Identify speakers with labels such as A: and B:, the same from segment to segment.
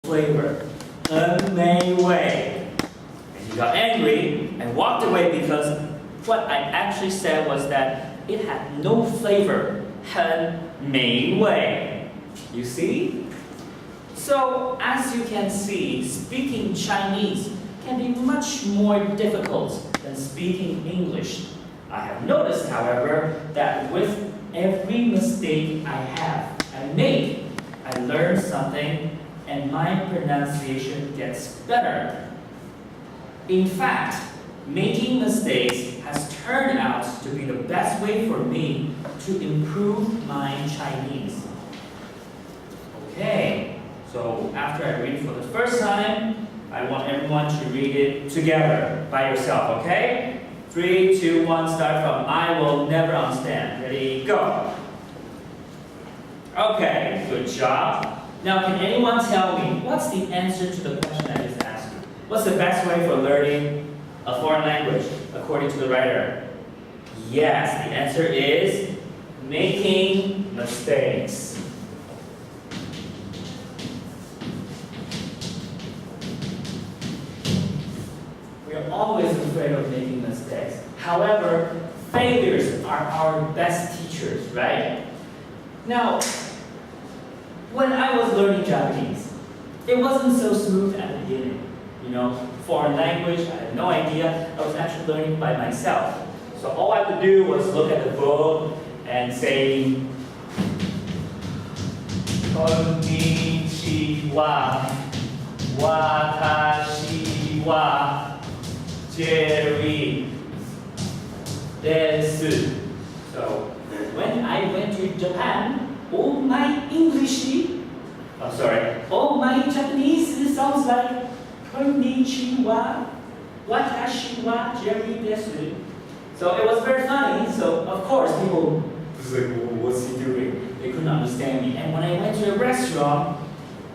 A: flavor. 很美味. And he got angry and walked away because what I actually said was that it had no flavor. 很美味. You see? So, as you can see, speaking Chinese can be much more difficult than speaking English. I have noticed, however, that with every mistake I make, I learn something and my pronunciation gets better. In fact, making mistakes has turned out to be the best way for me to improve my Chinese. Okay, so after I read it for the first time, I want everyone to read it together by yourself, okay? 3, 2, 1, start from I will never understand. Ready, go. Okay, good job. Now, can anyone tell me what's the answer to the question I just asked you? What's the best way for learning a foreign language, according to the writer? Yes, the answer is making mistakes. We are always afraid of making mistakes. However, failures are our best teachers, right? Now, when I was learning Japanese, it wasn't so smooth at the beginning. You know, foreign language, I had no idea. I was actually learning by myself. So all I had to do was look at the book and say, Konnichiwa, watashi wa Jerry desu. So when I went to Japan, all my Japanese sounds like Konnichiwa, watashi wa Jerry desu. So it was very funny. So of course people was like, what's he doing? They couldn't understand me. And when I went to a restaurant,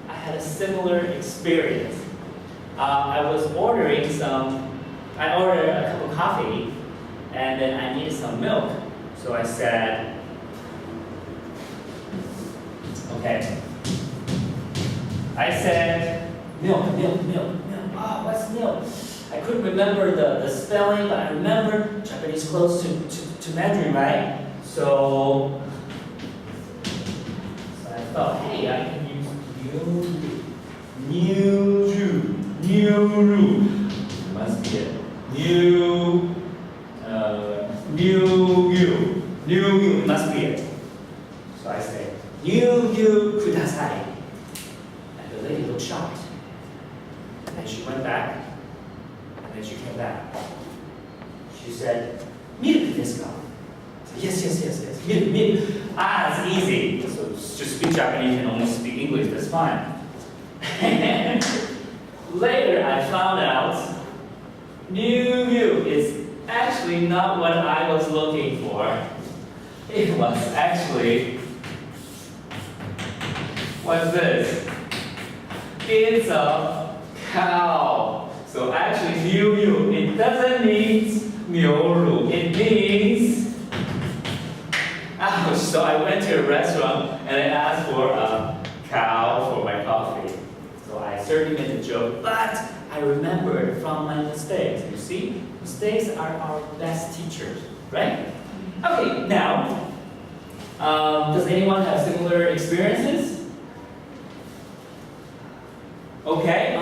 A: I had a similar experience. I ordered a cup of coffee, and then I needed some milk. So I said, okay. I said, milk. Oh, what's milk? I couldn't remember the spelling, but I remember Japanese close to Mandarin, right? So I thought, hey, I can use Nyu-ru. Must be it. Nyu-yu. Must be it. So I say, Nyu-yu kudasai. And the lady looked shocked. And then she went back. And then she came back. She said, milk desu ka? Yes. Milk. That's easy. So just speak Japanese and only speak English, that's fine. Later I found out Nyu is actually not what I was looking for. It was actually, what's this? It's a cow. So actually Nyu, it doesn't mean Nyoru. It means, ouch. So I went to a restaurant and I asked for a cow for my coffee. So I certainly made a joke, but I remembered from my mistakes. You see, mistakes are our best teachers, right? Okay, now, does anyone have similar experiences? Okay,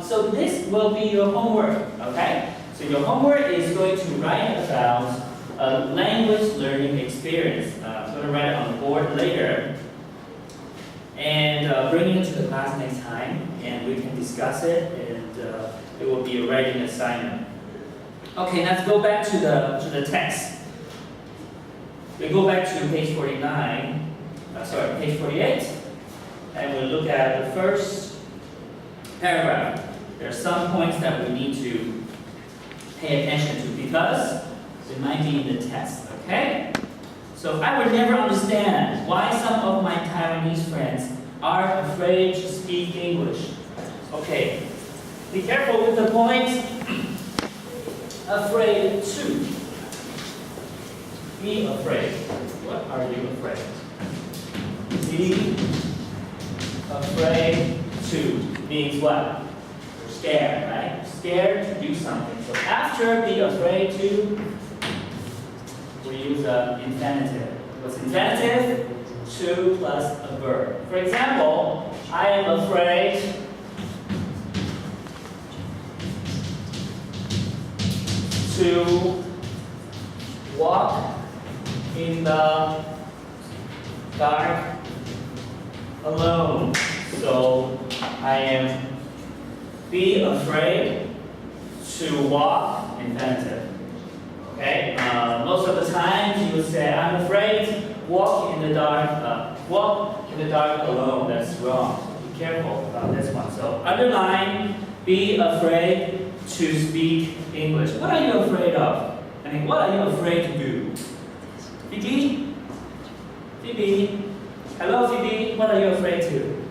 A: so this will be your homework, okay? So your homework is going to write about a language learning experience. I'm going to write it on the board later and bring it to the class next time, and we can discuss it, and it will be a writing assignment. Okay, let's go back to the text. We go back to page 48, and we'll look at the first paragraph. There are some points that we need to pay attention to because it might be in the test, okay? So I would never understand why some of my Taiwanese friends are afraid to speak English. Okay, be careful with the point. Afraid to. Be afraid. What are you afraid? Be afraid to means what? You're scared, right? Scared to do something. So after be afraid to, we use an infinitive. What's infinitive? To plus a verb. For example, I am afraid to walk in the dark alone. So I am be afraid to walk, infinitive. Okay? Most of the time you would say, I'm afraid walk in the dark alone. That's wrong. Be careful about this one. So underline, be afraid to speak English. What are you afraid of? I mean, what are you afraid to do? Phoebe? Phoebe? Hello, Phoebe. What are you afraid to?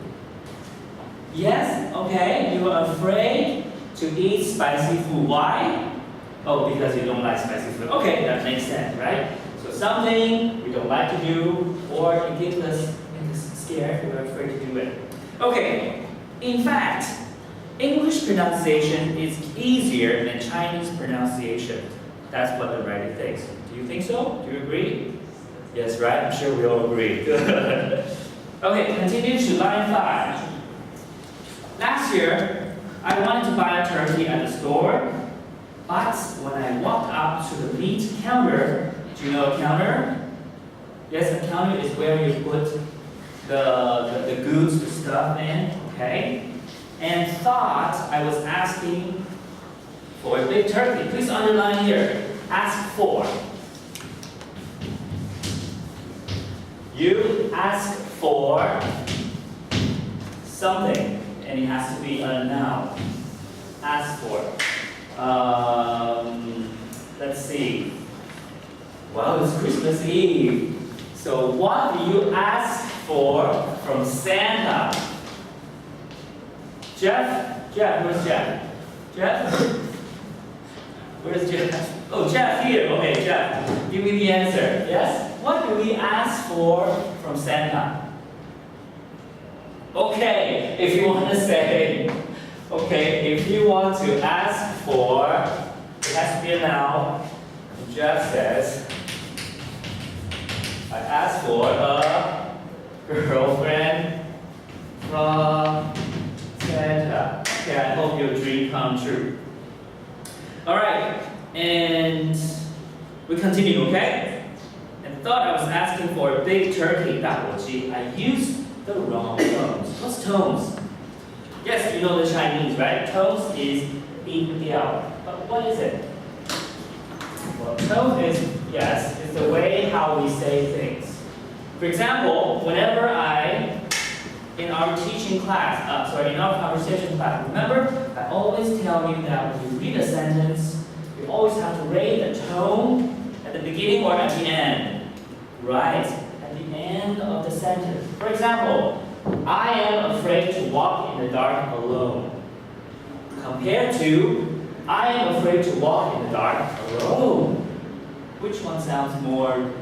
A: Yes? Okay. You are afraid to eat spicy food. Why? Oh, because you don't like spicy food. Okay, that makes sense, right? So something we don't like to do, or it makes us scared, we're afraid to do it. Okay. In fact, English pronunciation is easier than Chinese pronunciation. That's what the writer thinks. Do you think so? Do you agree? Yes, right? I'm sure we all agree. Good. Okay, continue to line 5. Last year, I wanted to buy a turkey at the store, but when I walked up to the meat counter, do you know a counter? Yes, a counter is where you put the goods, the stuff in, okay? And thought I was asking for a big turkey. Please underline here. Ask for. You ask for something, and it has to be a noun. Ask for. Let's see. Well, it's Christmas Eve. So what do you ask for from Santa? Jeff? Jeff, where's Jeff? Jeff? Where's Jeff? Oh, Jeff here. Okay, Jeff. Give me the answer. Yes? What do we ask for from Santa? Okay, if you want to say, okay, if you want to ask for, it has to be a noun. Jeff says, I asked for a girlfriend from Santa. Okay, I hope your dream comes true. Alright, and we continue, okay? And thought I was asking for a big turkey, 大火鸡. I used the wrong tones. What's tones? Yes, you know the Chinese, right? Tones is 音调. But what is it? Well, tone is, yes, it's the way how we say things. For example, whenever in our teaching class, in our conversation class, remember, I always tell you that when you read a sentence, you always have to rate the tone at the beginning or at the end. Right, at the end of the sentence. For example, I am afraid to walk in the dark alone. Compared to, I am afraid to walk in the dark alone. Which one sounds more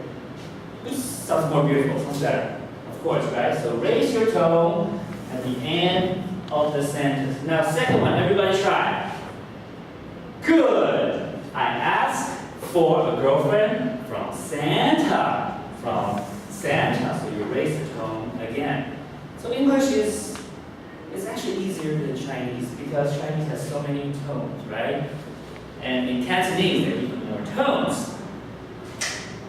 A: beautiful, sounds better? Of course, right? So raise your tone at the end of the sentence. Now, second one, everybody try. Good. I asked for a girlfriend from Santa. From Santa. So you raise the tone again. So English is actually easier than Chinese because Chinese has so many tones, right? And in Cantonese, there are even more tones.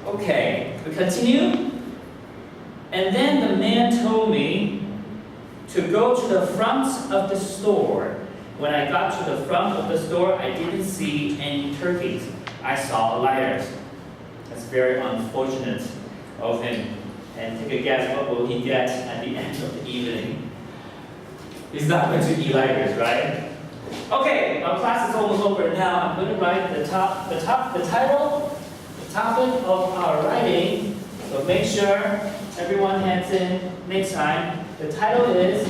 A: Okay, we continue. And then the man told me to go to the front of the store. When I got to the front of the store, I didn't see any turkeys. I saw lighters. That's very unfortunate of him. And take a guess, what will he get at the end of the evening? He's not going to eat lighters, right? Okay, our class is almost over now. I'm going to write the title, the topic of our writing. So make sure everyone hands in next time. The title is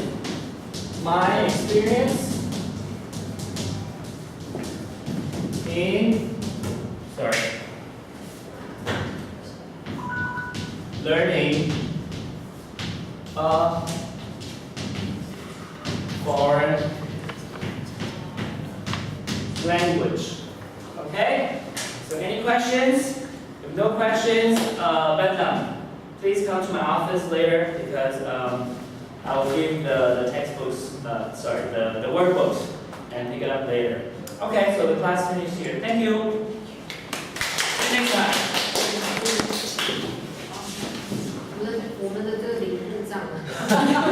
A: My Experience in learning a foreign language. Okay? So any questions? If no questions, Vietnam, please come to my office later because I will give the textbooks, the workbooks and pick it up later. Okay, so the class finished here. Thank you. Next time.
B: 我们的这个零故障了。